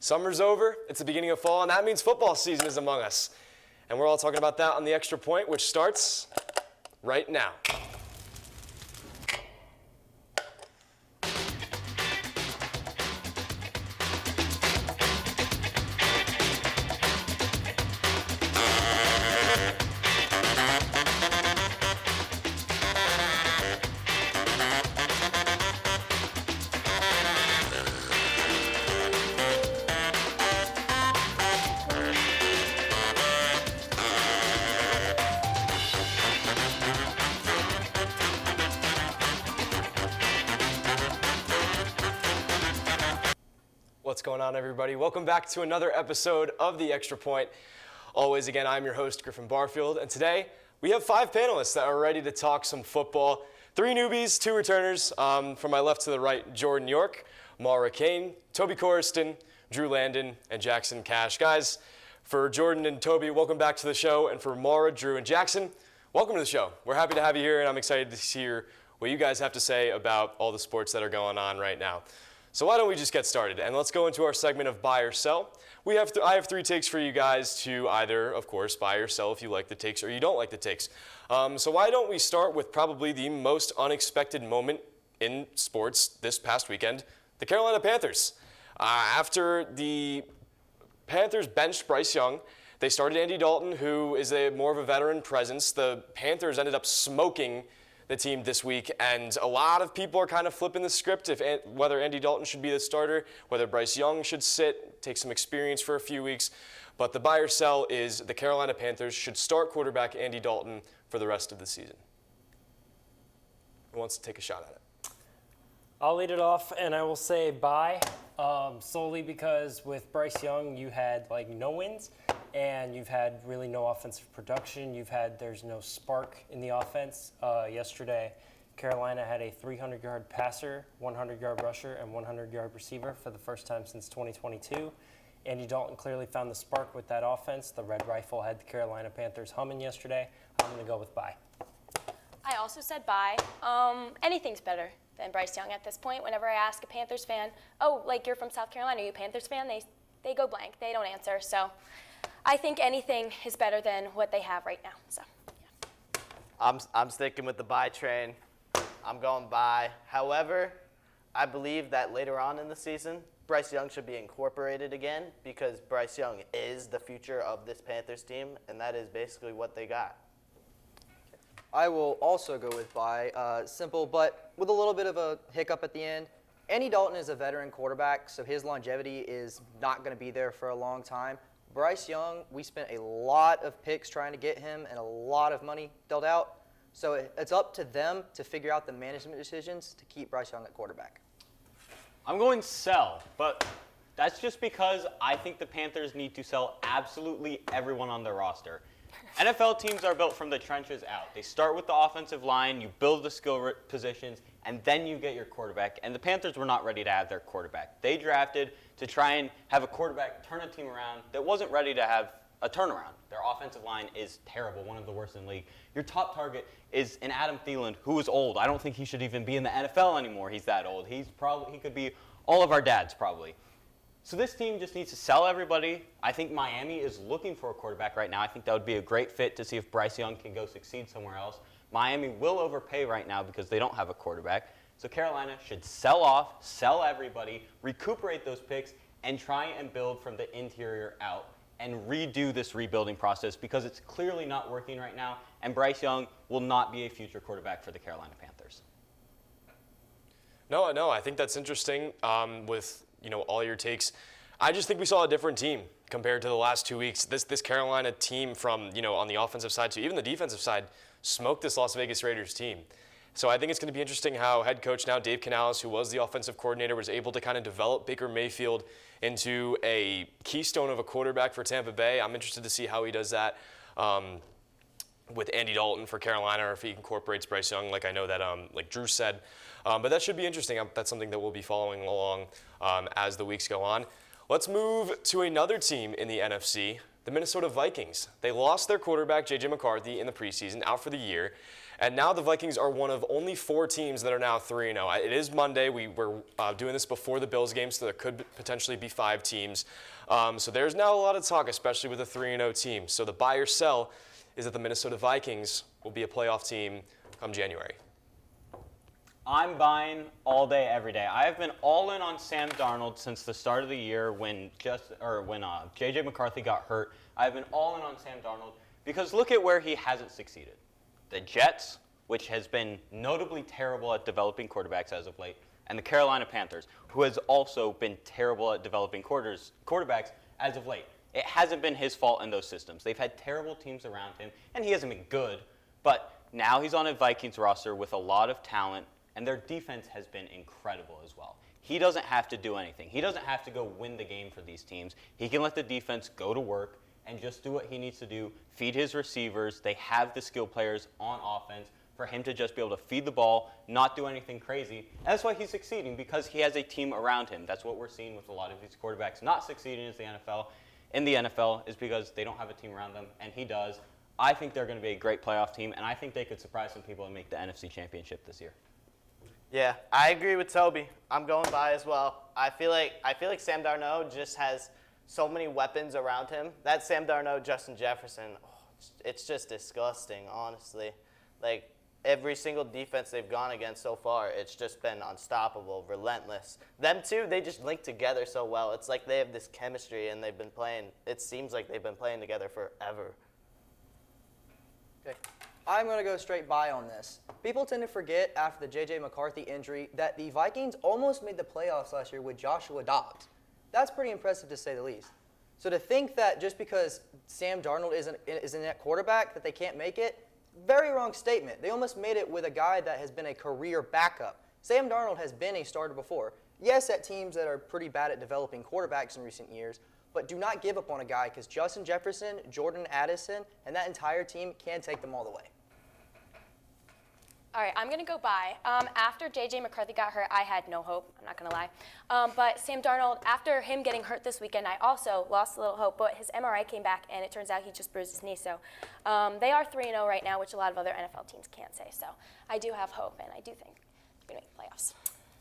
Summer's over, it's the beginning of fall, and that means football season is among us. And we're all talking about that on the Extra Point, which starts right now. What's going on, everybody? Welcome back to another episode of The Extra Point. Always, again, I'm your host, Griffin Barfield, and today we have 5 panelists that are ready to talk some football. 3 newbies, 2 returners. From my left to the right, Jordan York, Maura Kane, Toby Coriston, Drew Landon, and Jackson Cash. Guys, for Jordan and Toby, welcome back to the show, and for Maura, Drew, and Jackson, welcome to the show. We're happy to have you here, and I'm excited to hear what you guys have to say about all the sports that are going on right now. So why don't we just get started, and let's go into our segment of buy or sell. I have 3 takes for you guys to either, of course, buy or sell if you like the takes or you don't like the takes. So why don't we start with probably the most unexpected moment in sports this past weekend, the Carolina Panthers. After the Panthers benched Bryce Young, they started Andy Dalton, who is more of a veteran presence. The Panthers ended up smoking the team this week, and a lot of people are kind of flipping the script whether Andy Dalton should be the starter, whether Bryce Young should sit, take some experience for a few weeks. But the buy or sell is the Carolina Panthers should start quarterback Andy Dalton for the rest of the season. Who wants to take a shot at it? I'll lead it off, and I will say buy, solely because with Bryce Young, you had no wins, and you've had really no offensive production. There's no spark in the offense. Yesterday, Carolina had a 300-yard passer, 100-yard rusher, and 100-yard receiver for the first time since 2022. Andy Dalton clearly found the spark with that offense. The Red Rifle had the Carolina Panthers humming yesterday. I'm going to go with buy. I also said buy. Anything's better than Bryce Young at this point. Whenever I ask a Panthers fan, you're from South Carolina, are you a Panthers fan? They go blank. They don't answer. So I think anything is better than what they have right now. So, yeah. I'm sticking with the buy train. I'm going buy. However, I believe that later on in the season, Bryce Young should be incorporated again because Bryce Young is the future of this Panthers team, and that is basically what they got. I will also go with buy. Simple, but with a little bit of a hiccup at the end. Andy Dalton is a veteran quarterback, so his longevity is not going to be there for a long time. Bryce Young, we spent a lot of picks trying to get him and a lot of money dealt out. So it's up to them to figure out the management decisions to keep Bryce Young at quarterback. I'm going sell, but that's just because I think the Panthers need to sell absolutely everyone on their roster. NFL teams are built from the trenches out. They start with the offensive line, you build the skill positions, and then you get your quarterback. And the Panthers were not ready to have their quarterback. They drafted to try and have a quarterback turn a team around that wasn't ready to have a turnaround. Their offensive line is terrible, one of the worst in the league. Your top target is an Adam Thielen, who is old. I don't think he should even be in the NFL anymore. He's that old. He could be all of our dads probably. So this team just needs to sell everybody. I think Miami is looking for a quarterback right now. I think that would be a great fit to see if Bryce Young can go succeed somewhere else. Miami will overpay right now because they don't have a quarterback. So Carolina should sell everybody, recuperate those picks, and try and build from the interior out and redo this rebuilding process because it's clearly not working right now, and Bryce Young will not be a future quarterback for the Carolina Panthers. No, I think that's interesting with all your takes. I just think we saw a different team compared to the last 2 weeks. This Carolina team from, on the offensive side to even the defensive side smoked this Las Vegas Raiders team. So I think it's going to be interesting how head coach now Dave Canales, who was the offensive coordinator, was able to kind of develop Baker Mayfield into a keystone of a quarterback for Tampa Bay. I'm interested to see how he does that with Andy Dalton for Carolina, or if he incorporates Bryce Young, like I know that like Drew said. But that should be interesting. That's something that we'll be following along as the weeks go on. Let's move to another team in the NFC, the Minnesota Vikings. They lost their quarterback, J.J. McCarthy, in the preseason, out for the year. And now the Vikings are one of only 4 teams that are now 3-0. It is Monday. We're doing this before the Bills game, so there could potentially be 5 teams. So there's now a lot of talk, especially with a 3-0 team. So the buy or sell is that the Minnesota Vikings will be a playoff team come January. I'm buying all day, every day. I have been all in on Sam Darnold since the start of the year when J.J. McCarthy got hurt. I've been all in on Sam Darnold because look at where he hasn't succeeded. The Jets, which has been notably terrible at developing quarterbacks as of late, and the Carolina Panthers, who has also been terrible at developing quarterbacks as of late. It hasn't been his fault in those systems. They've had terrible teams around him, and he hasn't been good. But now he's on a Vikings roster with a lot of talent, and their defense has been incredible as well. He doesn't have to do anything. He doesn't have to go win the game for these teams. He can let the defense go to work and just do what he needs to do, feed his receivers. They have the skill players on offense for him to just be able to feed the ball, not do anything crazy. And that's why he's succeeding, because he has a team around him. That's what we're seeing with a lot of these quarterbacks not succeeding in the NFL is because they don't have a team around them, and he does. I think they're going to be a great playoff team, and I think they could surprise some people and make the NFC Championship this year. Yeah, I agree with Toby. I'm going by as well. I feel like Sam Darnold just has so many weapons around him. That Sam Darnold, Justin Jefferson, it's just disgusting, honestly. Like, every single defense they've gone against so far, it's just been unstoppable, relentless. Them two, they just link together so well. It's like they have this chemistry, and it seems like they've been playing together forever. Okay. I'm going to go straight by on this. People tend to forget after the J.J. McCarthy injury that the Vikings almost made the playoffs last year with Joshua Dobbs. That's pretty impressive to say the least. So to think that just because Sam Darnold isn't that quarterback that they can't make it, very wrong statement. They almost made it with a guy that has been a career backup. Sam Darnold has been a starter before. Yes, at teams that are pretty bad at developing quarterbacks in recent years, but do not give up on a guy because Justin Jefferson, Jordan Addison, and that entire team can take them all the way. All right, I'm going to go by. After J.J. McCarthy got hurt, I had no hope. I'm not going to lie. But Sam Darnold, after him getting hurt this weekend, I also lost a little hope. But his MRI came back, and it turns out he just bruised his knee. So they are 3-0 right now, which a lot of other NFL teams can't say. So I do have hope, and I do think they're going to make the playoffs.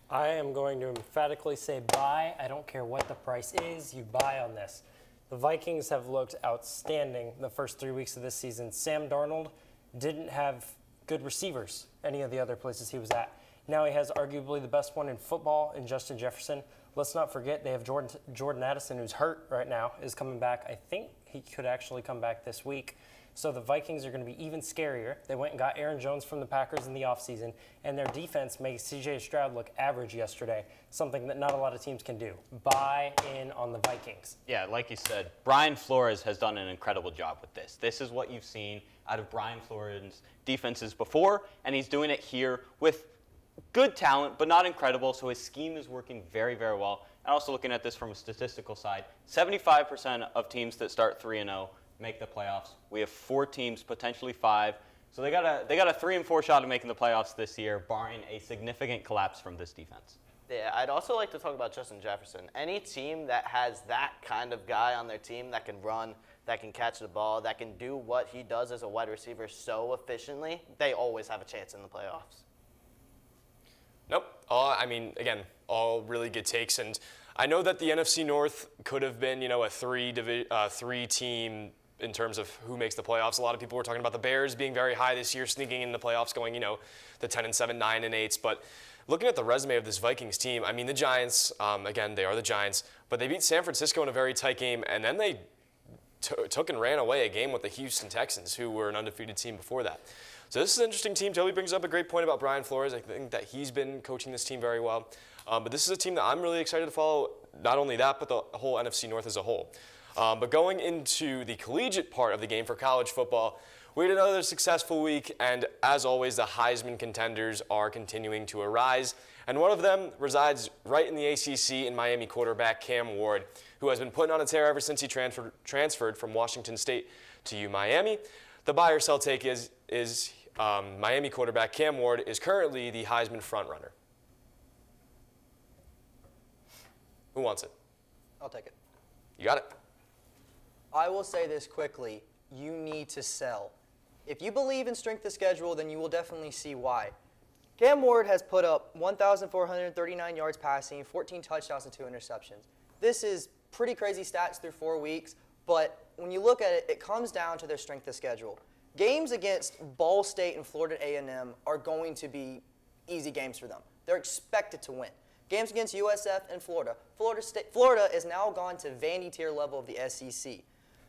I am going to emphatically say buy. I don't care what the price is. You buy on this. The Vikings have looked outstanding the first 3 weeks of this season. Sam Darnold didn't have good receivers any of the other places he was at. Now he has arguably the best one in football in Justin Jefferson. Let's not forget they have Jordan Addison, who's hurt right now, is coming back. I think he could actually come back this week. So the Vikings are going to be even scarier. They went and got Aaron Jones from the Packers in the offseason, and their defense made C.J. Stroud look average yesterday, something that not a lot of teams can do. Buy in on the Vikings. Yeah, like you said, Brian Flores has done an incredible job with this. This is what you've seen out of Brian Flores' defenses before, and he's doing it here with good talent, but not incredible, so his scheme is working very, very well. And also looking at this from a statistical side, 75% of teams that start 3-0 make the playoffs. We have 4 teams, potentially 5. So they got a 3 and 4 shot at making the playoffs this year, barring a significant collapse from this defense. Yeah, I'd also like to talk about Justin Jefferson. Any team that has that kind of guy on their team that can run, that can catch the ball, that can do what he does as a wide receiver so efficiently, they always have a chance in the playoffs. Nope. Again, all really good takes. And I know that the NFC North could have been, a 3-team in terms of who makes the playoffs. A lot of people were talking about the Bears being very high this year, sneaking in the playoffs, going, the 10-7, 9-8. But looking at the resume of this Vikings team, the Giants, again, they are the Giants, but they beat San Francisco in a very tight game, and then they took and ran away a game with the Houston Texans, who were an undefeated team before that. So this is an interesting team. Toby brings up a great point about Brian Flores. I think that he's been coaching this team very well. But this is a team that I'm really excited to follow, not only that, but the whole NFC North as a whole. But going into the collegiate part of the game for college football, we had another successful week, and as always, the Heisman contenders are continuing to arise. And one of them resides right in the ACC in Miami quarterback Cam Ward, who has been putting on a tear ever since he transferred from Washington State to UMiami. The buy or sell take is Miami quarterback Cam Ward is currently the Heisman frontrunner. Who wants it? I'll take it. You got it. I will say this quickly. You need to sell. If you believe in strength of schedule, then you will definitely see why. Cam Ward has put up 1,439 yards passing, 14 touchdowns, and 2 interceptions. This is pretty crazy stats through 4 weeks, but when you look at it, it comes down to their strength of schedule. Games against Ball State and Florida A&M are going to be easy games for them. They're expected to win. Games against USF and Florida. Florida is now gone to Vandy tier level of the SEC.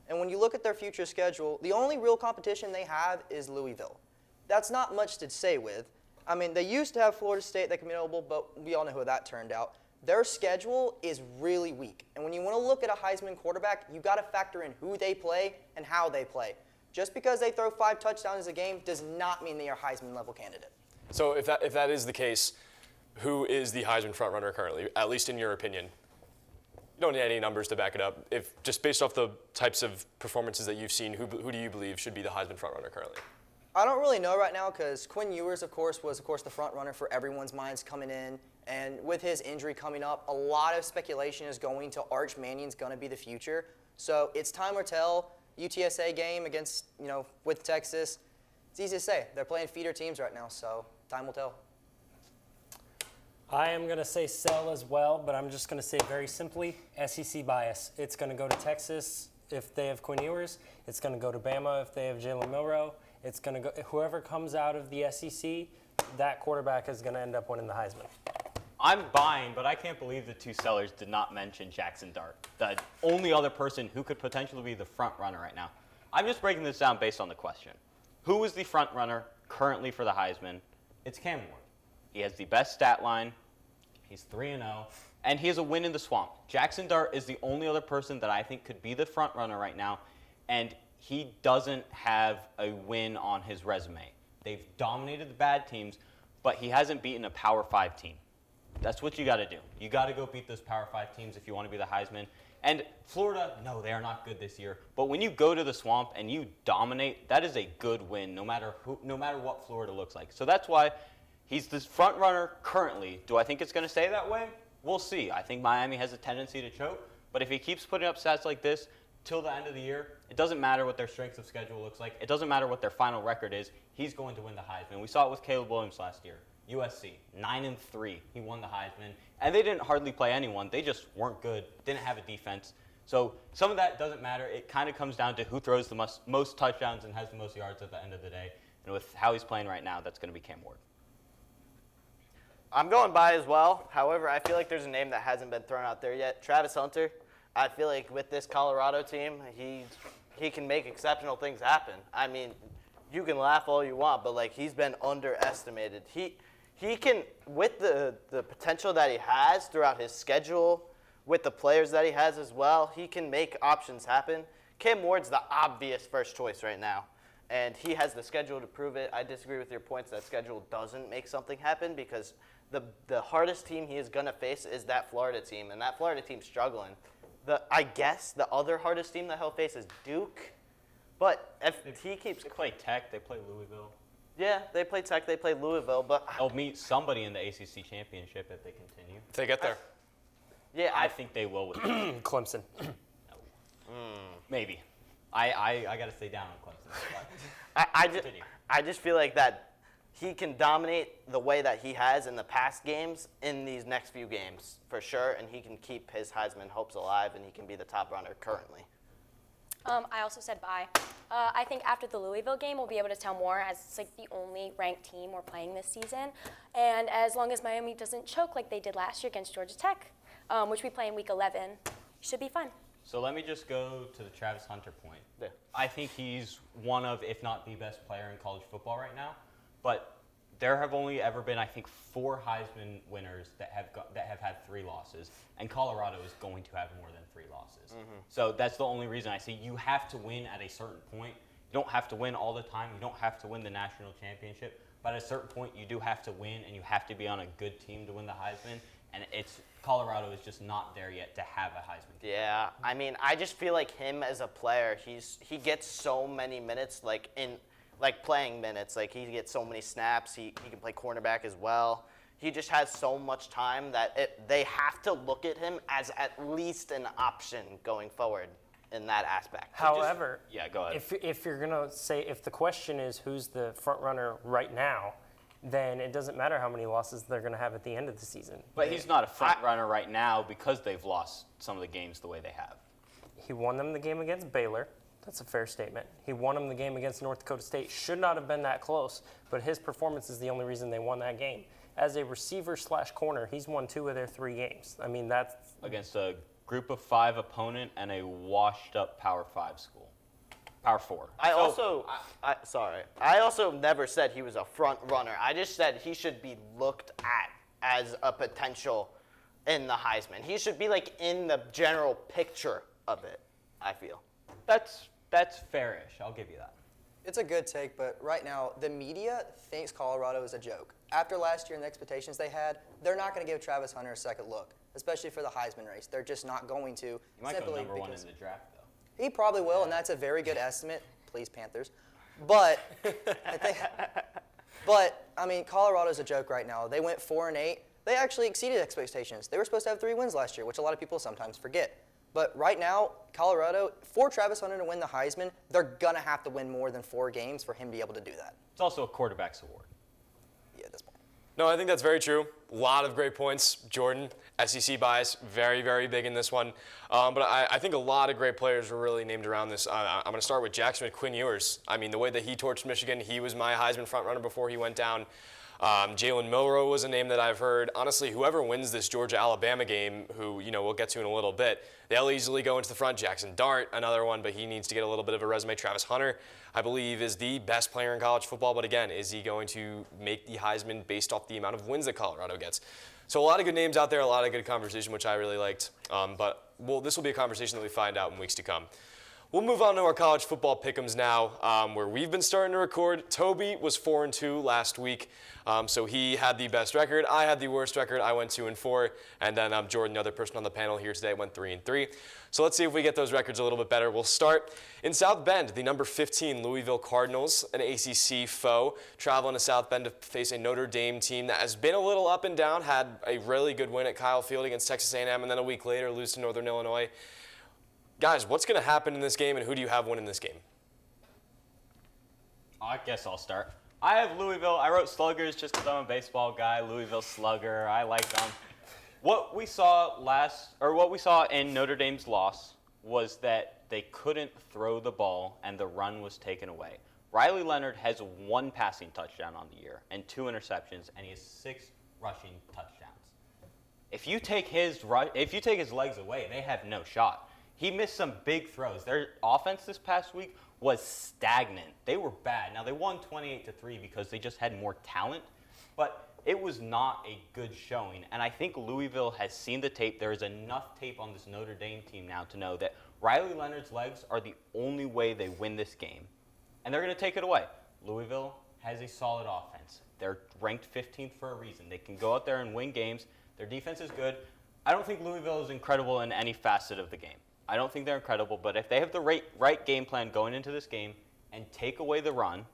And when you look at their future schedule, the only real competition they have is Louisville. That's not much to say with. I mean, they used to have Florida State that could be notable, but we all know who that turned out. Their schedule is really weak. And when you want to look at a Heisman quarterback, you got to factor in who they play and how they play. Just because they throw 5 touchdowns a game does not mean they are a Heisman level candidate. So if that is the case, who is the Heisman frontrunner currently, at least in your opinion? You don't need any numbers to back it up. If just based off the types of performances that you've seen, who do you believe should be the Heisman frontrunner currently? I don't really know right now because Quinn Ewers, was the front runner for everyone's minds coming in. And with his injury coming up, a lot of speculation is going to Arch Manning's going to be the future. So it's time or tell. UTSA game against, with Texas. It's easy to say. They're playing feeder teams right now, so time will tell. I am going to say sell as well, but I'm just going to say very simply SEC bias. It's going to go to Texas if they have Quinn Ewers. It's going to go to Bama if they have Jalen Milroe. It's going to go whoever comes out of the SEC, that quarterback is going to end up winning the Heisman. I'm buying, but I can't believe the two sellers did not mention Jackson Dart, the only other person who could potentially be the front runner right now. I'm just breaking this down based on the question. Who is the front runner currently for the Heisman? It's Cam Ward. He has the best stat line. He's 3-0, and he has a win in the swamp. Jackson Dart is the only other person that I think could be the front runner right now, and he doesn't have a win on his resume. They've dominated the bad teams, but he hasn't beaten a Power 5 team. That's what you got to do. You got to go beat those Power 5 teams if you want to be the Heisman. And Florida, no, they are not good this year. But when you go to the swamp and you dominate, that is a good win, no matter what Florida looks like. So that's why he's the front runner currently. Do I think it's going to stay that way? We'll see. I think Miami has a tendency to choke. But if he keeps putting up stats like this till the end of the year, it doesn't matter what their strength of schedule looks like. It doesn't matter what their final record is. He's going to win the Heisman. We saw it with Caleb Williams last year. USC, 9-3. He won the Heisman. And they didn't hardly play anyone. They just weren't good, didn't have a defense. So some of that doesn't matter. It kind of comes down to who throws the most touchdowns and has the most yards at the end of the day. And with how he's playing right now, that's going to be Cam Ward. I'm going by as well. However, I feel like there's a name that hasn't been thrown out there yet. Travis Hunter. I feel like with this Colorado team, he can make exceptional things happen. I mean, you can laugh all you want, but he's been underestimated. He can, with the potential that he has throughout his schedule, with the players that he has as well, he can make options happen. Cam Ward's the obvious first choice right now, and he has the schedule to prove it. I disagree with your points that schedule doesn't make something happen because the hardest team he is going to face is that Florida team, and that Florida team's struggling. I guess the other hardest team that he'll face is Duke, but if he keeps... They play Tech, they play Louisville. Yeah, they play Tech, they play Louisville, but... They'll meet somebody in the ACC championship if they continue. If they get there. Yeah, I think they will with Clemson. Maybe. I got to stay down on Clemson. I just feel like that he can dominate the way that he has in the past games in these next few games, for sure, and he can keep his Heisman hopes alive, and he can be the top runner currently. I also said bye. I think after the Louisville game, we'll be able to tell more as it's the only ranked team we're playing this season. And as long as Miami doesn't choke like they did last year against Georgia Tech, which we play in week 11, should be fun. So let me just go to the Travis Hunter point. Yeah. I think he's one of, if not the best player in college football right now. But there have only ever been, I think, 4 Heisman winners that have had 3 losses, and Colorado is going to have more than 3 losses. Mm-hmm. So that's the only reason I see you have to win at a certain point. You don't have to win all the time. You don't have to win the national championship, but at a certain point, you do have to win, and you have to be on a good team to win the Heisman. And Colorado is just not there yet to have a Heisman team. Yeah, I mean, I just feel like him as a player, he gets so many minutes, playing minutes. He gets so many snaps. He can play cornerback as well. He just has so much time that they have to look at him as at least an option going forward. in that aspect. However, Yeah, go ahead. if you're gonna say, if the question is who's the front runner right now, then it doesn't matter how many losses they're gonna have at the end of the season. But he's not a front runner right now because they've lost some of the games the way they have. He won them the game against Baylor. That's a fair statement. He won them the game against North Dakota State. Should not have been that close, but his performance is the only reason they won that game. As a receiver/corner, he's won 2 of their 3 games. I mean, that's Against a group of 5 opponent and a washed-up Power 5 school. Power 4. I also never said he was a front runner. I just said he should be looked at as a potential in the Heisman. He should be like in the general picture of it, I feel. That's fairish. I'll give you that. It's a good take, but right now, the media thinks Colorado is a joke. After last year and the expectations they had, they're not going to give Travis Hunter a second look, especially for the Heisman race. They're just not going to. He might go number 1 in the draft, though. He probably will, and that's a very good estimate. Please, Panthers. But I mean, Colorado's a joke right now. They went 4-8. They actually exceeded expectations. They were supposed to have 3 wins last year, which a lot of people sometimes forget. But right now, Colorado, for Travis Hunter to win the Heisman, they're going to have to win more than 4 games for him to be able to do that. It's also a quarterback's award. Yeah, at this point. No, I think that's very true. A lot of great points. Jordan, SEC bias, very, very big in this one. But I think a lot of great players were really named around this. I'm going to start with Jackson McQuinn-Ewers. I mean, the way that he torched Michigan, he was my Heisman frontrunner before he went down. Jalen Milroe was a name that I've heard. Honestly, whoever wins this Georgia-Alabama game, who we'll get to in a little bit, they'll easily go into the front. Jackson Dart, another one, but he needs to get a little bit of a resume. Travis Hunter, I believe, is the best player in college football. But again, is he going to make the Heisman based off the amount of wins that Colorado gets? So a lot of good names out there, a lot of good conversation, which I really liked. But this will be a conversation that we find out in weeks to come. We'll move on to our college football pick'ems now, where we've been starting to record. Toby was 4-2 last week, so he had the best record. I had the worst record. I went 2-4, and then Jordan, the other person on the panel here today, went 3-3. So let's see if we get those records a little bit better. We'll start in South Bend. The number 15 Louisville Cardinals, an ACC foe, traveling to South Bend to face a Notre Dame team that has been a little up and down. Had a really good win at Kyle Field against Texas A&M, and then a week later lose to Northern Illinois. Guys, what's going to happen in this game, and who do you have winning this game? I guess I'll start. I have Louisville. I wrote Sluggers just because I'm a baseball guy. Louisville Slugger. I like them. What we saw in Notre Dame's loss was that they couldn't throw the ball and the run was taken away. Riley Leonard has 1 passing touchdown on the year and 2 interceptions, and he has 6 rushing touchdowns. If you take his legs away, they have no shot. He missed some big throws. Their offense this past week was stagnant. They were bad. Now, they won 28-3 because they just had more talent, but it was not a good showing. And I think Louisville has seen the tape. There is enough tape on this Notre Dame team now to know that Riley Leonard's legs are the only way they win this game, and they're going to take it away. Louisville has a solid offense. They're ranked 15th for a reason. They can go out there and win games. Their defense is good. I don't think Louisville is incredible in any facet of the game. I don't think they're incredible, but if they have the right game plan going into this game and take away the run,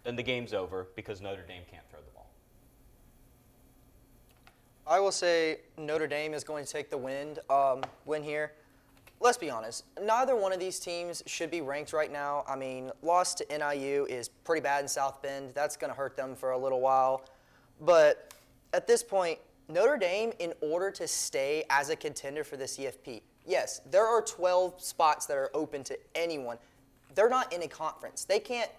then the game's over because Notre Dame can't throw the ball. I will say Notre Dame is going to take the win here. Let's be honest. Neither one of these teams should be ranked right now. I mean, loss to NIU is pretty bad in South Bend. That's going to hurt them for a little while. But at this point, Notre Dame, in order to stay as a contender for the CFP, yes, there are 12 spots that are open to anyone. They're not in a conference. They can't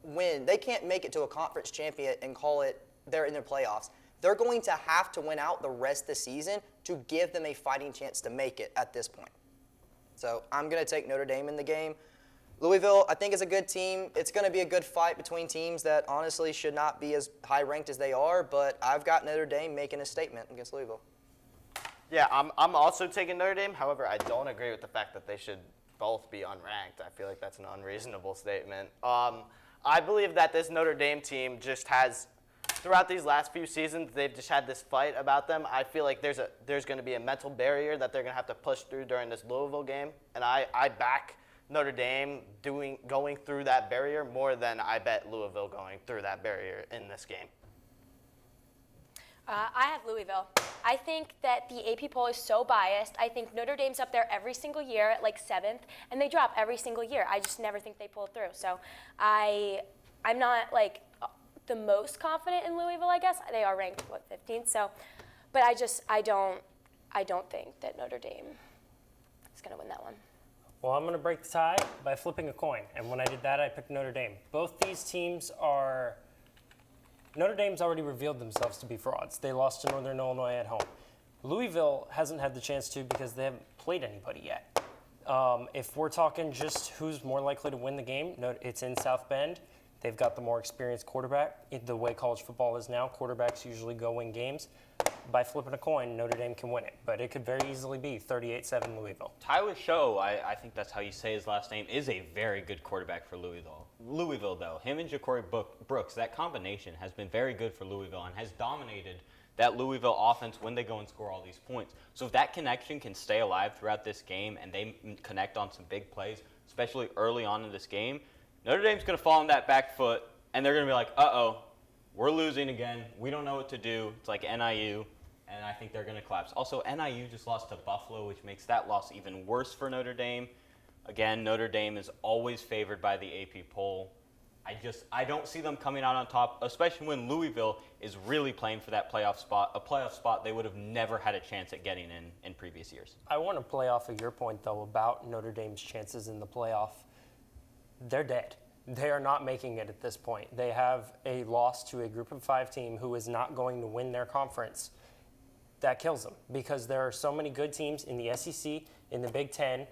win. They can't make it to a conference champion and call it they're in the playoffs. They're going to have to win out the rest of the season to give them a fighting chance to make it at this point. So I'm going to take Notre Dame in the game. Louisville, I think, is a good team. It's going to be a good fight between teams that honestly should not be as high-ranked as they are, but I've got Notre Dame making a statement against Louisville. Yeah, I'm also taking Notre Dame. However, I don't agree with the fact that they should both be unranked. I feel like that's an unreasonable statement. I believe that this Notre Dame team just has, throughout these last few seasons, they've just had this fight about them. I feel like there's going to be a mental barrier that they're going to have to push through during this Louisville game, and I back Notre Dame going through that barrier more than I bet Louisville going through that barrier in this game. I have Louisville. I think that the AP poll is so biased. I think Notre Dame's up there every single year at like 7th, and they drop every single year. I just never think they pull through. So I'm not like the most confident in Louisville, I guess. They are ranked, 15th? So, but I don't think that Notre Dame is going to win that one. Well, I'm going to break the tie by flipping a coin. And when I did that, I picked Notre Dame. Both these teams are – Notre Dame's already revealed themselves to be frauds. They lost to Northern Illinois at home. Louisville hasn't had the chance to because they haven't played anybody yet. If we're talking just who's more likely to win the game, it's in South Bend. They've got the more experienced quarterback. The way college football is now, quarterbacks usually go win games. By flipping a coin, Notre Dame can win it. But it could very easily be 38-7 Louisville. Tyler Show, I think that's how you say his last name, is a very good quarterback for Louisville. Louisville, though, him and Ja'Cory Brooks, that combination has been very good for Louisville and has dominated that Louisville offense when they go and score all these points. So if that connection can stay alive throughout this game and they connect on some big plays, especially early on in this game, Notre Dame's going to fall on that back foot, and they're going to be like, uh-oh, we're losing again. We don't know what to do. It's like NIU, and I think they're going to collapse. Also, NIU just lost to Buffalo, which makes that loss even worse for Notre Dame. Again, Notre Dame is always favored by the AP poll. I don't see them coming out on top, especially when Louisville is really playing for that playoff spot, a playoff spot they would have never had a chance at getting in previous years. I want to play off of your point, though, about Notre Dame's chances in the playoff. They're dead. They are not making it at this point. They have a loss to a group of 5 team who is not going to win their conference. That kills them because there are so many good teams in the SEC, in the Big Ten,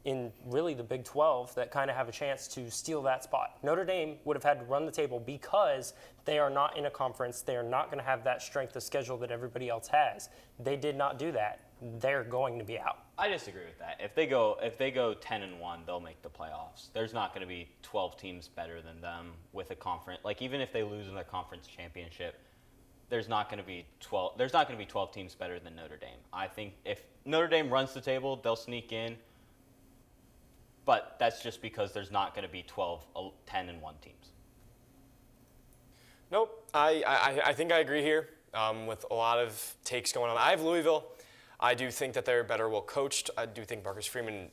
in really the Big 12 that kind of have a chance to steal that spot. Notre Dame would have had to run the table because they are not in a conference. They are not going to have that strength of schedule that everybody else has. They did not do that. They're going to be out. I disagree with that. If they go 10-1, they'll make the playoffs. There's not going to be 12 teams better than them with a conference. Like even if they lose in their conference championship, there's not going to be 12. There's not going to be 12 teams better than Notre Dame. I think if Notre Dame runs the table, they'll sneak in. But that's just because there's not going to be 12 10-1 teams. Nope. I think I agree here with a lot of takes going on. I have Louisville. I do think that they're better well coached. I do think Marcus Freeman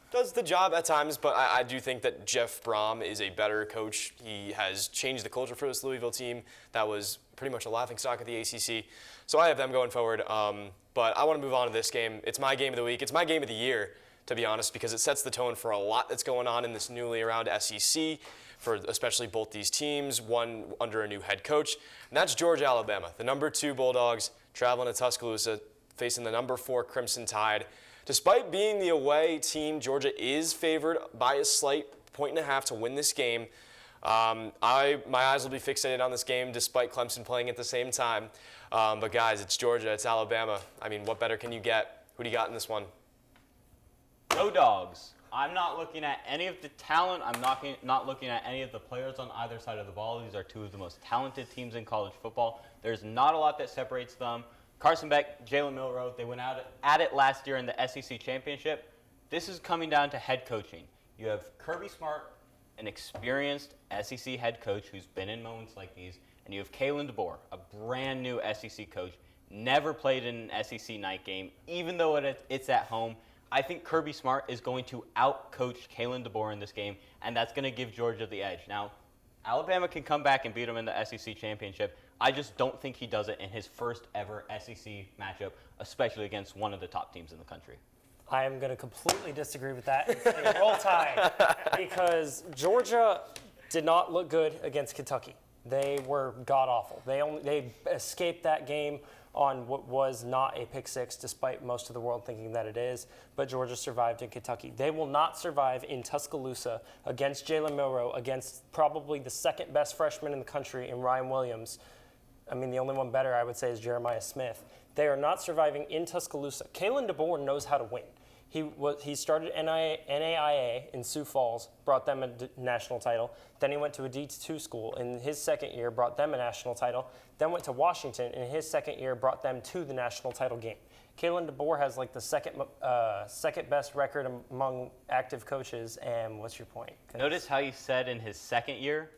does the job at times, but I do think that Jeff Brom is a better coach. He has changed the culture for this Louisville team that was pretty much a laughingstock at the ACC. So I have them going forward. But I want to move on to this game. It's my game of the week. It's my game of the year, to be honest, because it sets the tone for a lot that's going on in this newly around SEC, for especially both these teams, one under a new head coach. And that's Georgia, Alabama, the number 2 Bulldogs, traveling to Tuscaloosa, facing the number 4 Crimson Tide. Despite being the away team, Georgia is favored by a slight 1.5 to win this game. My eyes will be fixated on this game despite Clemson playing at the same time. But guys, it's Georgia, it's Alabama. I mean, what better can you get? Who do you got in this one? Go Dogs. I'm not looking at any of the talent. I'm not looking at any of the players on either side of the ball. These are 2 of the most talented teams in college football. There's not a lot that separates them. Carson Beck, Jalen Milroe, they went out at it last year in the SEC Championship. This is coming down to head coaching. You have Kirby Smart, an experienced SEC head coach who's been in moments like these, and you have Kalen DeBoer, a brand new SEC coach, never played in an SEC night game, even though it's at home. I think Kirby Smart is going to out-coach Kalen DeBoer in this game, and that's going to give Georgia the edge. Now, Alabama can come back and beat them in the SEC Championship. I just don't think he does it in his first ever SEC matchup, especially against one of the top teams in the country. I am going to completely disagree with that and say roll tide because Georgia did not look good against Kentucky. They were god-awful. They escaped that game on what was not a pick 6, despite most of the world thinking that it is. But Georgia survived in Kentucky. They will not survive in Tuscaloosa against Jalen Milroe, against probably the second best freshman in the country in Ryan Williams. I mean, the only one better, I would say, is Jeremiah Smith. They are not surviving in Tuscaloosa. Kalen DeBoer knows how to win. He started NAIA in Sioux Falls, brought them a national title. Then he went to a D2 school in his second year, brought them a national title. Then went to Washington in his second year, brought them to the national title game. Kalen DeBoer has like the second best record among active coaches. And what's your point? Notice how you said in his second year.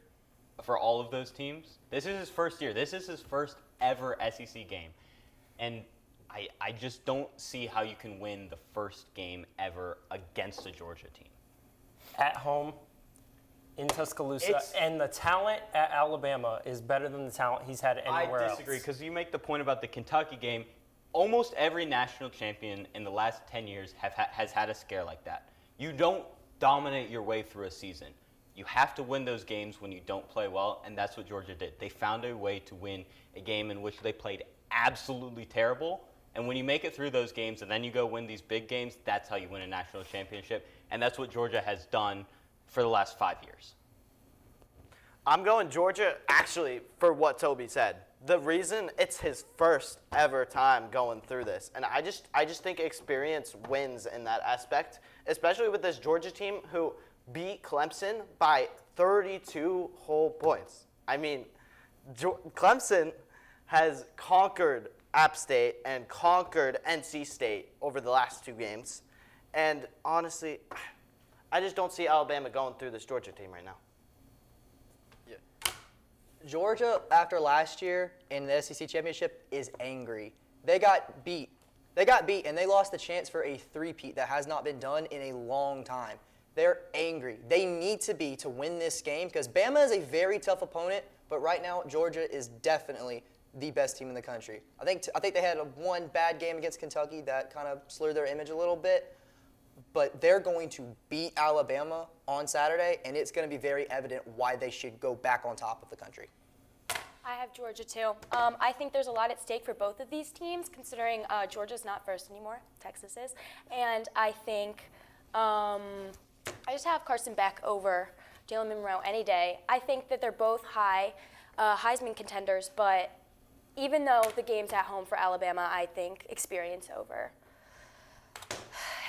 for all of those teams. This is his first year. This is his first ever SEC game. And I just don't see how you can win the first game ever against a Georgia team. At home, in Tuscaloosa, and the talent at Alabama is better than the talent he's had anywhere else. I disagree, because you make the point about the Kentucky game. Almost every national champion in the last 10 years has had a scare like that. You don't dominate your way through a season. You have to win those games when you don't play well, and that's what Georgia did. They found a way to win a game in which they played absolutely terrible, and when you make it through those games and then you go win these big games, that's how you win a national championship, and that's what Georgia has done for the last 5 years. I'm going Georgia, actually, for what Toby said. The reason it's his first ever time going through this, and I just think experience wins in that aspect, especially with this Georgia team who beat Clemson by 32 whole points. I mean, Clemson has conquered App State and conquered NC State over the last 2 games, and honestly, I just don't see Alabama going through this Georgia team right now. Georgia, after last year in the SEC championship, is angry. They got beat. And they lost the chance for a three-peat that has not been done in a long time. They're angry. They need to win this game, because Bama is a very tough opponent, but right now Georgia is definitely the best team in the country. I think they had one bad game against Kentucky that kind of slurred their image a little bit, but they're going to beat Alabama on Saturday, and it's going to be very evident why they should go back on top of the country. I have Georgia too. I think there's a lot at stake for both of these teams, considering Georgia's not first anymore, Texas is, and I think I just have Carson Beck over Jalen Monroe any day. I think that they're both high Heisman contenders, but even though the game's at home for Alabama, I think experience over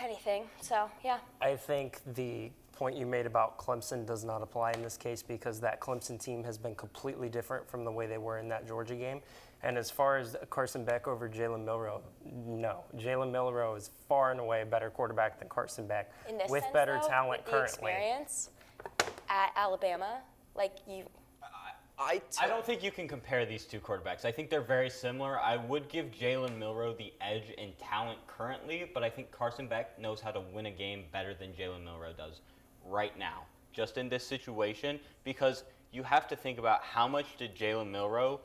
anything. So, yeah. I think the point you made about Clemson does not apply in this case, because that Clemson team has been completely different from the way they were in that Georgia game. And as far as Carson Beck over Jalen Milroe, no. Jalen Milroe is far and away a better quarterback than Carson Beck, In this with sense, better though, talent with the currently. experience at Alabama, I don't think you can compare these two quarterbacks. I think they're very similar. I would give Jalen Milroe the edge in talent currently, but I think Carson Beck knows how to win a game better than Jalen Milroe does right now, just in this situation, because you have to think about how much did Jalen Milroe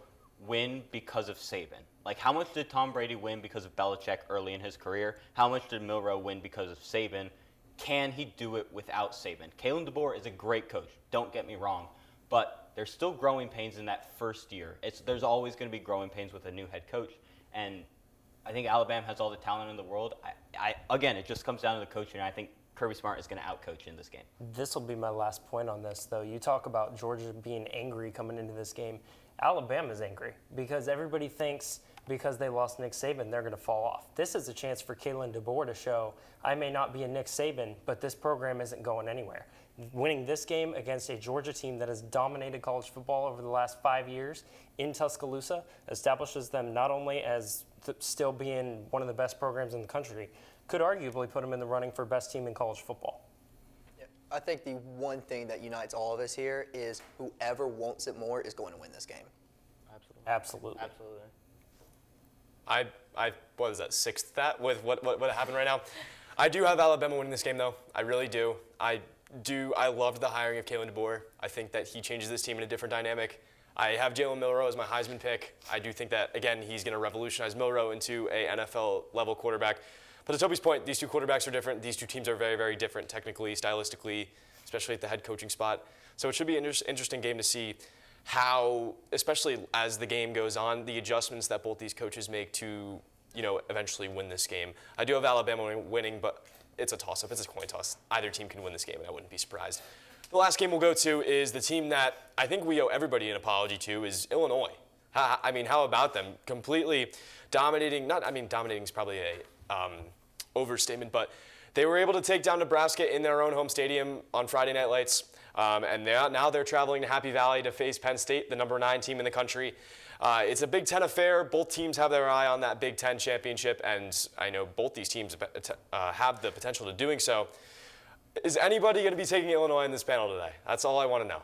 win because of Saban? Like, how much did Tom Brady win because of Belichick early in his career? How much did Milroe win because of Saban? Can he do it without Saban? Kalen DeBoer is a great coach, don't get me wrong, but there's still growing pains in that first year. There's always going to be growing pains with a new head coach, and I think Alabama has all the talent in the world. Again, it just comes down to the coaching, and I think Kirby Smart is going to outcoach in this game. This will be my last point on this, though. You talk about Georgia being angry coming into this game. Alabama's angry because everybody thinks because they lost Nick Saban, they're going to fall off. This is a chance for Kalen DeBoer to show, I may not be a Nick Saban, but this program isn't going anywhere. Winning this game against a Georgia team that has dominated college football over the last 5 years in Tuscaloosa establishes them not only as still being one of the best programs in the country, could arguably put them in the running for best team in college football. I think the one thing that unites all of us here is whoever wants it more is going to win this game. Absolutely. I what is that, sixth that with what happened right now? I do have Alabama winning this game, though. I really do. I loved the hiring of Kalen DeBoer. I think that he changes this team in a different dynamic. I have Jalen Milroe as my Heisman pick. I do think that, again, he's going to revolutionize Milroe into a NFL-level quarterback. But to Toby's point, these two quarterbacks are different. These two teams are very, very different technically, stylistically, especially at the head coaching spot. So it should be an interesting game to see how, especially as the game goes on, the adjustments that both these coaches make to, eventually win this game. I do have Alabama winning, but it's a toss-up. It's a coin toss. Either team can win this game, and I wouldn't be surprised. The last game we'll go to is the team that I think we owe everybody an apology to, is Illinois. How about them? Completely dominating. Dominating is probably a overstatement, but they were able to take down Nebraska in their own home stadium on Friday Night Lights, and now they're traveling to Happy Valley to face Penn State, the number 9 team in the country. It's a Big Ten affair. Both teams have their eye on that Big Ten championship, and I know both these teams have the potential to doing so. Is anybody going to be taking Illinois in this panel today? That's all I want to know.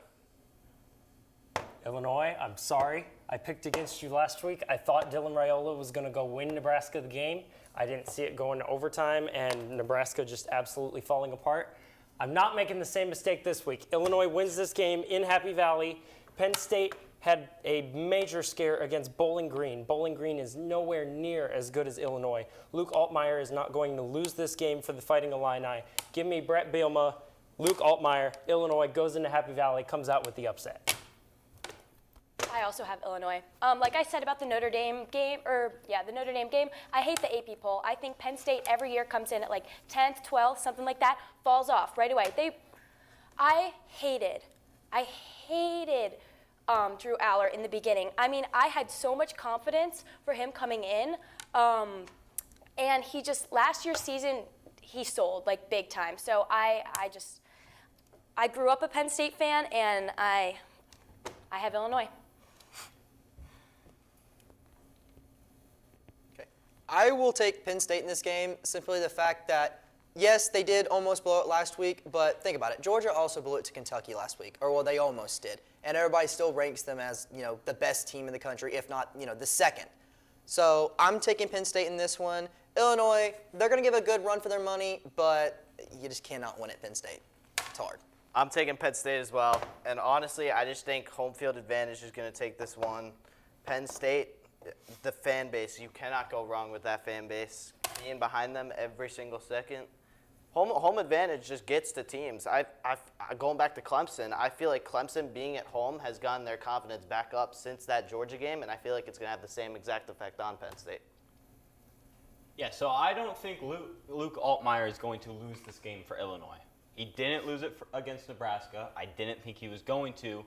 Illinois, I'm sorry. I picked against you last week. I thought Dylan Raiola was going to go win Nebraska the game. I didn't see it going to overtime, and Nebraska just absolutely falling apart. I'm not making the same mistake this week. Illinois wins this game in Happy Valley. Penn State had a major scare against Bowling Green. Bowling Green is nowhere near as good as Illinois. Luke Altmaier is not going to lose this game for the Fighting Illini. Give me Brett Bielema, Luke Altmaier. Illinois goes into Happy Valley, comes out with the upset. I also have Illinois. Like I said about the Notre Dame game, I hate the AP poll. I think Penn State every year comes in at like 10th, 12th, something like that, falls off right away. I hated Drew Aller in the beginning. I mean, I had so much confidence for him coming in, and he just, last year's season, he sold like big time. So I grew up a Penn State fan, and I have Illinois. I will take Penn State in this game, simply the fact that, yes, they did almost blow it last week, but think about it. Georgia also blew it to Kentucky last week, or well, they almost did. And everybody still ranks them as, the best team in the country, if not, the second. So I'm taking Penn State in this one. Illinois, they're going to give a good run for their money, but you just cannot win at Penn State. It's hard. I'm taking Penn State as well. And honestly, I just think home field advantage is going to take this one. Penn State, the fan base, you cannot go wrong with that fan base. Being behind them every single second. Home advantage just gets to teams. Going back to Clemson, I feel like Clemson being at home has gotten their confidence back up since that Georgia game, and I feel like it's going to have the same exact effect on Penn State. Yeah, so I don't think Luke Altmaier is going to lose this game for Illinois. He didn't lose it against Nebraska. I didn't think he was going to.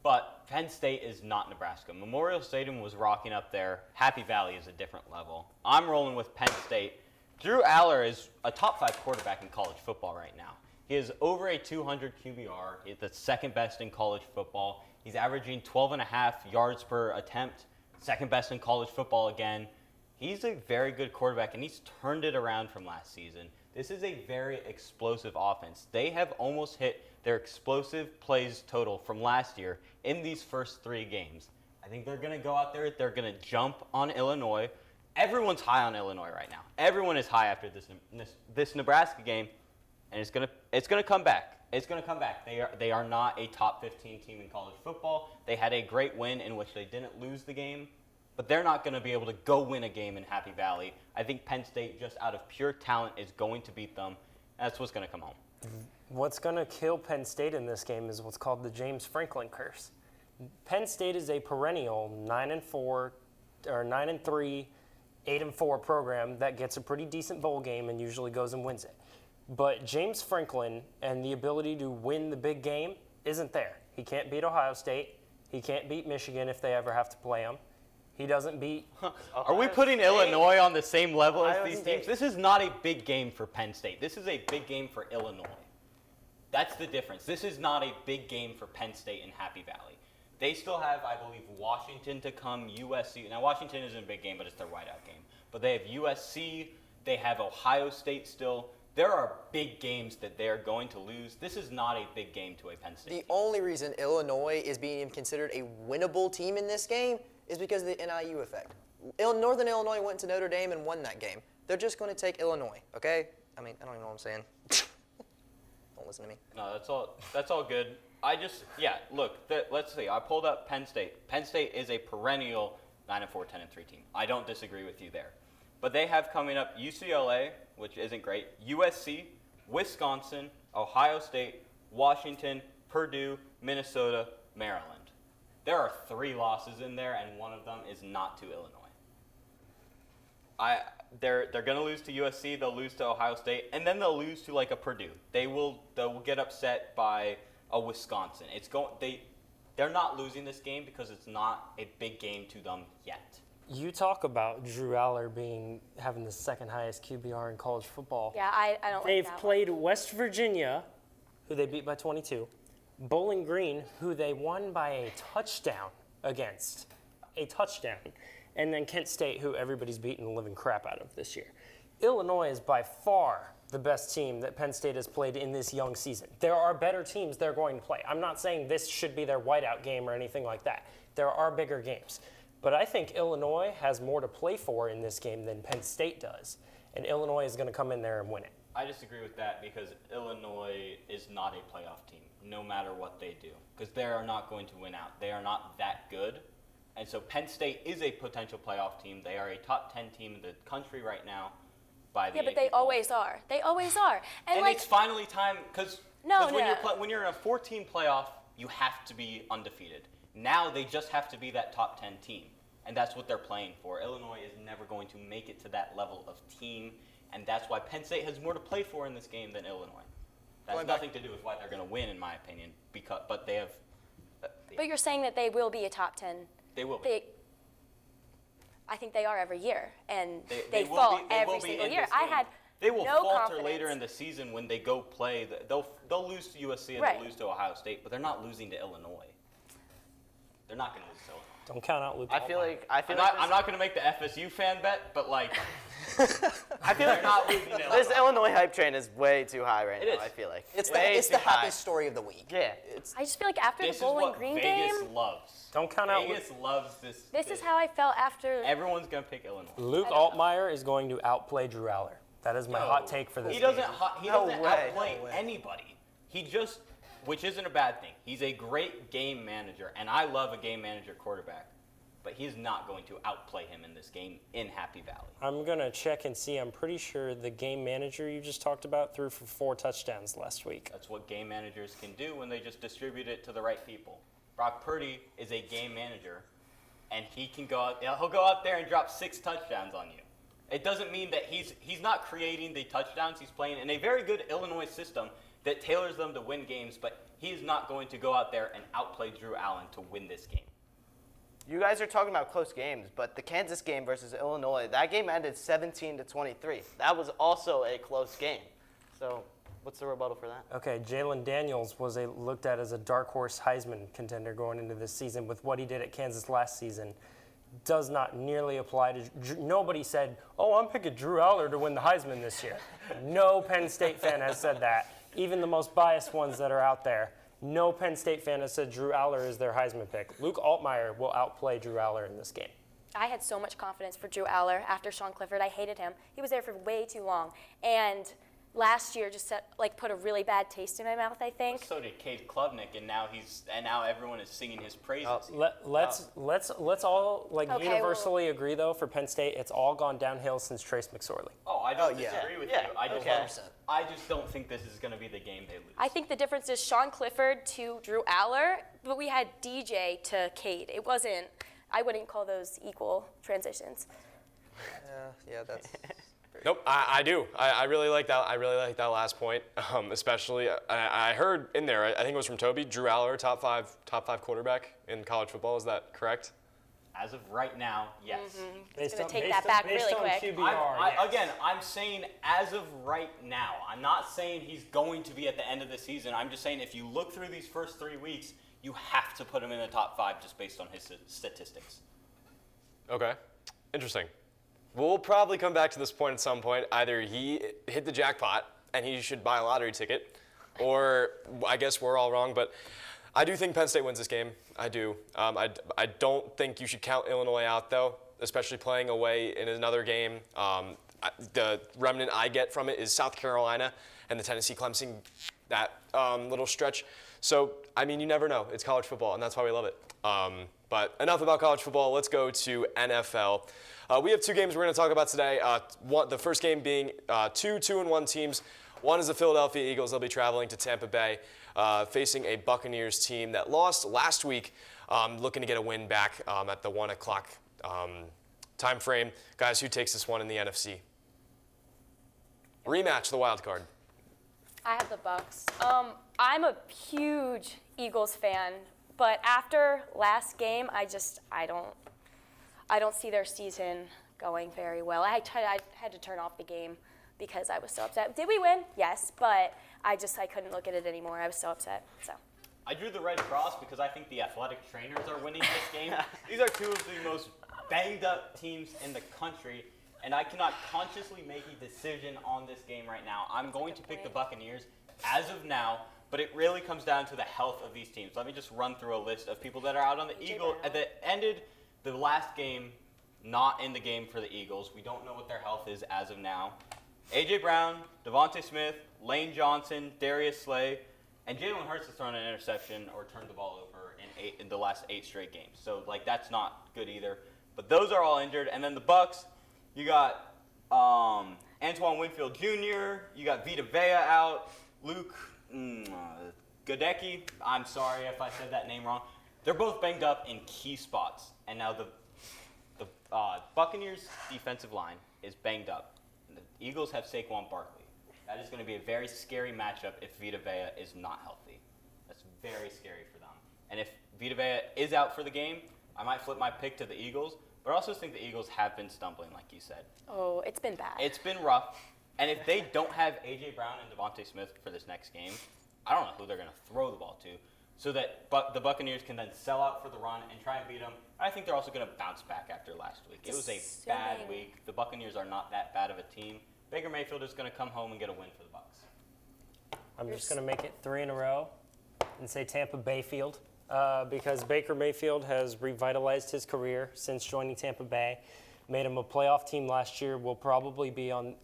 But Penn State is not Nebraska. Memorial Stadium was rocking up there. Happy Valley is a different level. I'm rolling with Penn State. Drew Aller is a top 5 quarterback in college football right now. He is over a 200 QBR. He's the second best in college football. He's averaging 12.5 yards per attempt. Second best in college football again. He's a very good quarterback, and he's turned it around from last season. This is a very explosive offense. They have almost hit their explosive plays total from last year in these first 3 games. I think they're going to go out there. They're going to jump on Illinois. Everyone's high on Illinois right now. Everyone is high after this Nebraska game, and it's going to come back. It's going to come back. They are not a top 15 team in college football. They had a great win in which they didn't lose the game, but they're not going to be able to go win a game in Happy Valley. I think Penn State, just out of pure talent, is going to beat them. That's what's going to come home. What's going to kill Penn State in this game is what's called the James Franklin curse. Penn State is a perennial 9-4 or 9-3, 8-4 program that gets a pretty decent bowl game and usually goes and wins it. But James Franklin and the ability to win the big game isn't there. He can't beat Ohio State. He can't beat Michigan if they ever have to play him. He doesn't beat. Are we putting Illinois on the same level as Ohio these State. teams? This is not a big game for Penn State. This is a big game for Illinois. That's the difference. This is not a big game for Penn State and Happy Valley. They still have, I believe, Washington to come, USC. Now, Washington isn't a big game, but it's their whiteout game. But they have USC. They have Ohio State still. There are big games that they're going to lose. This is not a big game to a Penn State The team. only reason Illinois is being considered a winnable team in this game is because of the NIU effect. Northern Illinois went to Notre Dame and won that game. They're just going to take Illinois, okay? I mean, I don't even know what I'm saying. Don't listen to me. No, that's all good. Look, let's see. I pulled up Penn State. Penn State is a perennial 9-4, 10-3 team. I don't disagree with you there. But they have coming up UCLA, which isn't great, USC, Wisconsin, Ohio State, Washington, Purdue, Minnesota, Maryland. There are 3 losses in there, and one of them is not to Illinois. They're going to lose to USC, they'll lose to Ohio State, and then they'll lose to like a Purdue. They'll get upset by a Wisconsin. They're not losing this game because it's not a big game to them yet. You talk about Drew Aller having the second highest QBR in college football. Yeah, I don't like They've that played West Virginia, who they beat by 22, Bowling Green, who they won by a touchdown against, and then Kent State, who everybody's beaten the living crap out of this year. Illinois is by far the best team that Penn State has played in this young season. There are better teams they're going to play. I'm not saying this should be their whiteout game or anything like that. There are bigger games. But I think Illinois has more to play for in this game than Penn State does. And Illinois is going to come in there and win it. I disagree with that because Illinois is not a playoff team, no matter what they do, because they are not going to win out. They are not that good. And so Penn State is a potential playoff team. They are a top 10 team in the country right now by the Yeah, but AP they poll. always are. They always are. And like, it's finally time, because No, when you're in a 14 playoff, you have to be undefeated. Now they just have to be that top 10 team, and that's what they're playing for. Illinois is never going to make it to that level of team, and that's why Penn State has more to play for in this game than Illinois. That has nothing to do with why they're going to win, in my opinion, but they have... but you're saying that they will be a top 10. They will be. I think they are every year, and They they will fall be- they every will be single in year. this I game. had They will no falter confidence. later in the season when they go play. They'll lose to USC and Right. they'll lose to Ohio State, but they're not losing to Illinois. They're not going to lose to Illinois. Don't count out Luke. I feel like I'm not going to make the FSU fan bet, but like, I feel like not losing to this Illinois. Illinois hype train is way too high right It now. is. I feel like It's way the too high. happy story of the week. Yeah. I just feel like after This the is Bowling what Green Vegas game, loves. Don't count out Vegas loves this. this is how I felt after. Everyone's going to pick Illinois. Luke Altmaier is going to outplay Drew Aller. That is my hot take for this He game. doesn't No way. outplay anybody. He just, which isn't a bad thing. He's a great game manager, and I love a game manager quarterback. But he's not going to outplay him in this game in Happy Valley. I'm going to check and see. I'm pretty sure the game manager you just talked about threw for 4 touchdowns last week. That's what game managers can do when they just distribute it to the right people. Brock Purdy is a game manager, and he'll go out there and drop 6 touchdowns on you. It doesn't mean that he's not creating the touchdowns. He's playing in a very good Illinois system that tailors them to win games, but he is not going to go out there and outplay Drew Allen to win this game. You guys are talking about close games, but the Kansas game versus Illinois, that game ended 17-23. That was also a close game. So, what's the rebuttal for that? Okay, Jalen Daniels was looked at as a dark horse Heisman contender going into this season with what he did at Kansas last season. Does not nearly apply to. Nobody said, "Oh, I'm picking Drew Aller to win the Heisman this year." No Penn State fan has said that. Even the most biased ones that are out there. No Penn State fan has said Drew Aller is their Heisman pick. Luke Altmaier will outplay Drew Aller in this game. I had so much confidence for Drew Aller after Sean Clifford. I hated him. He was there for way too long. And last year just put a really bad taste in my mouth, I think. So did Cade Klubnik, and now everyone is singing his praises. Let's all Okay, universally agree though for Penn State. It's all gone downhill since Trace McSorley. Oh, I don't disagree with Yeah, you. I just, okay. I just don't think this is going to be the game they lose. I think the difference is Sean Clifford to Drew Aller, but we had DJ to Cade. It wasn't, I wouldn't call those equal transitions. Yeah, that's. Nope, I do. I really like that. I really like that last point, especially. I heard in there. I think it was from Toby. Drew Aller, top five quarterback in college football. Is that correct? As of right now, yes. He's going to take that back really quick. Again, I'm saying as of right now. I'm not saying he's going to be at the end of the season. I'm just saying if you look through these first 3 weeks, you have to put him in the top 5 just based on his statistics. Okay, interesting. We'll probably come back to this point at some point. Either he hit the jackpot and he should buy a lottery ticket, or I guess we're all wrong, but I do think Penn State wins this game. I do. I don't think you should count Illinois out, though, especially playing away in another game. The remnant I get from it is South Carolina and the Tennessee-Clemson, that little stretch. So, I mean, you never know. It's college football, and that's why we love it. But enough about college football. Let's go to NFL. We have 2 games we're going to talk about today. The first game being 2 2-1 teams. One is the Philadelphia Eagles. They'll be traveling to Tampa Bay, facing a Buccaneers team that lost last week, looking to get a win back at the 1 o'clock time frame. Guys, who takes this one in the NFC? Rematch the wild card. I have the Bucks. I'm a huge Eagles fan, but after last game, I don't see their season going very well. I had to turn off the game because I was so upset. Did we win? Yes, but I couldn't look at it anymore. I was so upset. So. I drew the Red Cross because I think the athletic trainers are winning this game. These are 2 of the most banged up teams in the country, and I cannot consciously make a decision on this game right now. I'm going to pick the Buccaneers as of now, but it really comes down to the health of these teams. Let me just run through a list of people that are out on the Eagles that ended the last game not in the game for the Eagles. We don't know what their health is as of now. A.J. Brown, Devontae Smith, Lane Johnson, Darius Slay, and Jalen Hurts has thrown an interception or turned the ball over in the last 8 straight games. So, that's not good either. But those are all injured. And then the Bucs, you got Antoine Winfield Jr., you got Vita Vea out, Luke Godecki. I'm sorry if I said that name wrong. They're both banged up in key spots. And now the Buccaneers' defensive line is banged up. The Eagles have Saquon Barkley. That is going to be a very scary matchup if Vita Vea is not healthy. That's very scary for them. And if Vita Vea is out for the game, I might flip my pick to the Eagles. But I also think the Eagles have been stumbling, like you said. Oh, it's been bad. It's been rough. And if they don't have A.J. Brown and Devontae Smith for this next game, I don't know who they're going to throw the ball to, so that the Buccaneers can then sell out for the run and try and beat them. I think they're also going to bounce back after last week. It was a bad week. The Buccaneers are not that bad of a team. Baker Mayfield is going to come home and get a win for the Bucs. I'm just going to make it 3 in a row and say Tampa Bayfield because Baker Mayfield has revitalized his career since joining Tampa Bay, made him a playoff team last year, will probably be on,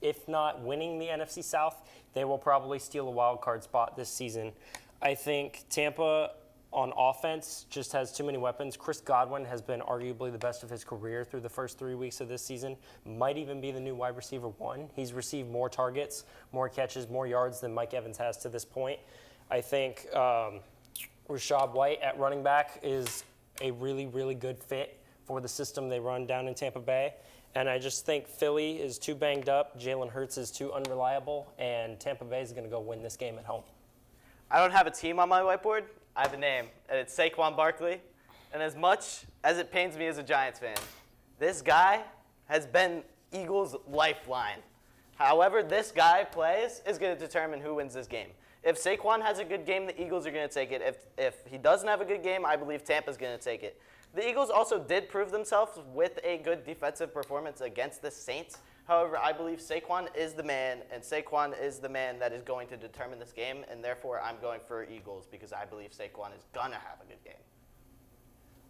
if not winning the NFC South, they will probably steal a wild card spot this season. I think Tampa on offense just has too many weapons. Chris Godwin has been arguably the best of his career through the first 3 weeks of this season. Might even be the new wide receiver 1. He's received more targets, more catches, more yards than Mike Evans has to this point. I think Rashad White at running back is a really, really good fit for the system they run down in Tampa Bay. And I just think Philly is too banged up, Jalen Hurts is too unreliable, and Tampa Bay is going to go win this game at home. I don't have a team on my whiteboard. I have a name, and it's Saquon Barkley. And as much as it pains me as a Giants fan, this guy has been Eagles' lifeline. However this guy plays is going to determine who wins this game. If Saquon has a good game, the Eagles are going to take it. If he doesn't have a good game, I believe Tampa's going to take it. The Eagles also did prove themselves with a good defensive performance against the Saints. However, I believe Saquon is the man, and Saquon is the man that is going to determine this game, and therefore I'm going for Eagles because I believe Saquon is going to have a good game.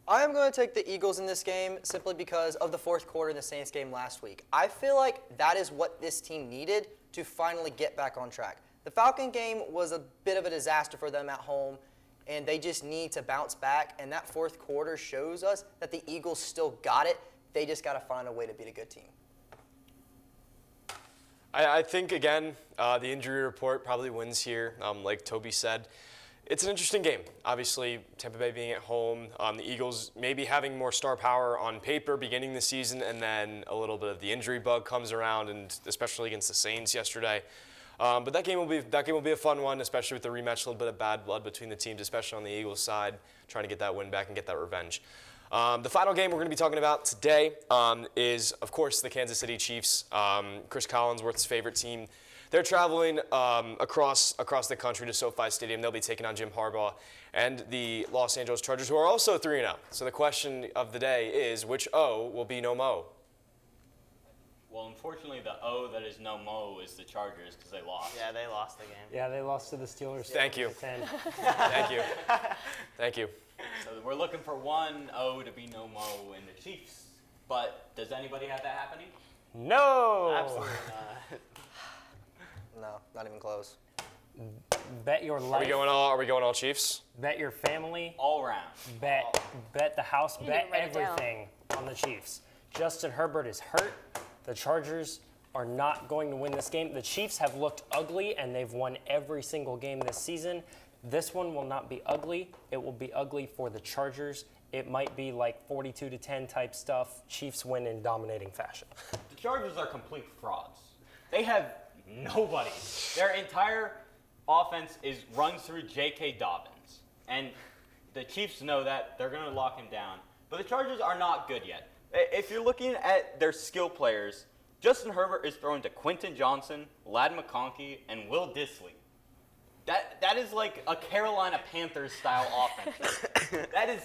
I am going to take the Eagles in this game simply because of the fourth quarter in the Saints game last week. I feel like that is what this team needed to finally get back on track. The Falcon game was a bit of a disaster for them at home, and they just need to bounce back, and that fourth quarter shows us that the Eagles still got it. They just got to find a way to beat a good team. I think, again, the injury report probably wins here. Like Toby said, it's an interesting game. Obviously, Tampa Bay being at home, the Eagles maybe having more star power on paper beginning the season, and then a little bit of the injury bug comes around, and especially against the Saints yesterday. But that game will be a fun one, especially with the rematch, a little bit of bad blood between the teams, especially on the Eagles side, trying to get that win back and get that revenge. The final game we're going to be talking about today is, of course, the Kansas City Chiefs, Chris Collinsworth's favorite team. They're traveling across the country to SoFi Stadium. They'll be taking on Jim Harbaugh and the Los Angeles Chargers, who are also 3-0. So the question of the day is, which O will be no mo? Well, unfortunately, the O that is no mo is the Chargers because they lost. Yeah, they lost the game. Yeah, they lost to the Steelers. Thank you. 10. Thank you. Thank you. So we're looking for one O to be no mo in the Chiefs. But does anybody have that happening? No! Absolutely not. No, not even close. Bet your Are life. we going all Chiefs? Bet your family. All round. Bet the house. You Bet didn't write it down. everything on the Chiefs. Justin Herbert is hurt. The Chargers are not going to win this game. The Chiefs have looked ugly, and they've won every single game this season. This one will not be ugly. It will be ugly for the Chargers. It might be like 42-10 type stuff. Chiefs win in dominating fashion. The Chargers are complete frauds. They have nobody. Their entire offense runs through J.K. Dobbins. And the Chiefs know that. They're going to lock him down. But the Chargers are not good yet. If you're looking at their skill players, Justin Herbert is throwing to Quentin Johnson, Ladd McConkey, and Will Dissly. That is like a Carolina Panthers style offense. That is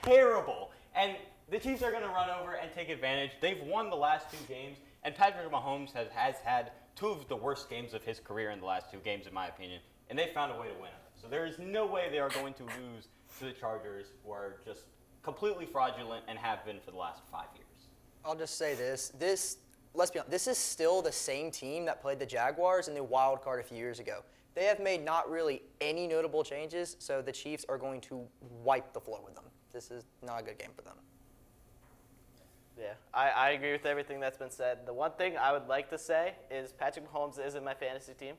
terrible. And the Chiefs are going to run over and take advantage. They've won the last 2 games, and Patrick Mahomes has had 2 of the worst games of his career in the last 2 games, in my opinion, and they found a way to win them. So there is no way they are going to lose to the Chargers, who are just completely fraudulent and have been for the last 5 years. I'll just say this. Let's be honest, this is still the same team that played the Jaguars in the wild card a few years ago. They have made not really any notable changes, so the Chiefs are going to wipe the floor with them. This is not a good game for them. Yeah, I agree with everything that's been said. The one thing I would like to say is Patrick Mahomes is in my fantasy team,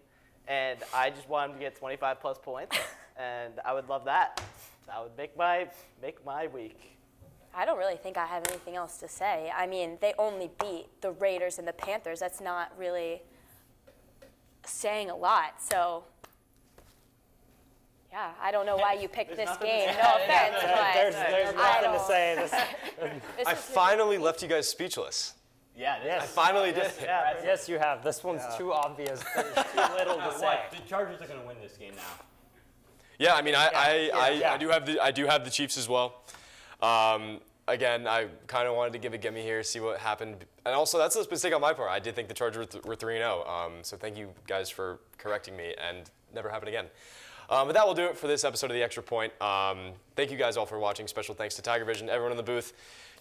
and I just want him to get 25-plus points, and I would love that. That would make my week. I don't really think I have anything else to say. I mean, they only beat the Raiders and the Panthers. That's not really saying a lot. So, yeah, I don't know why you picked this game. No offense, but There's nothing to say. this I is finally left you guys speechless. Yeah, Yes. I finally did. Yes, you have. This one's too obvious. There's too little to say. The Chargers are going to win this game now. Yeah, I mean, Yeah. I do have the Chiefs as well. Again, I kind of wanted to give a gimme here, see what happened, and also that's a mistake on my part. I did think the Chargers were 3-0. So thank you guys for correcting me, and never happen again. But that will do it for this episode of The Extra Point. Thank you guys all for watching. Special thanks to Tigervision, everyone in the booth,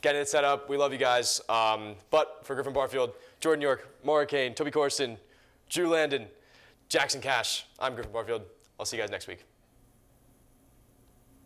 getting it set up. We love you guys. But for Griffin Barfield, Jordan York, Maura Kane, Toby Corson, Drew Landon, Jackson Cash, I'm Griffin Barfield. I'll see you guys next week.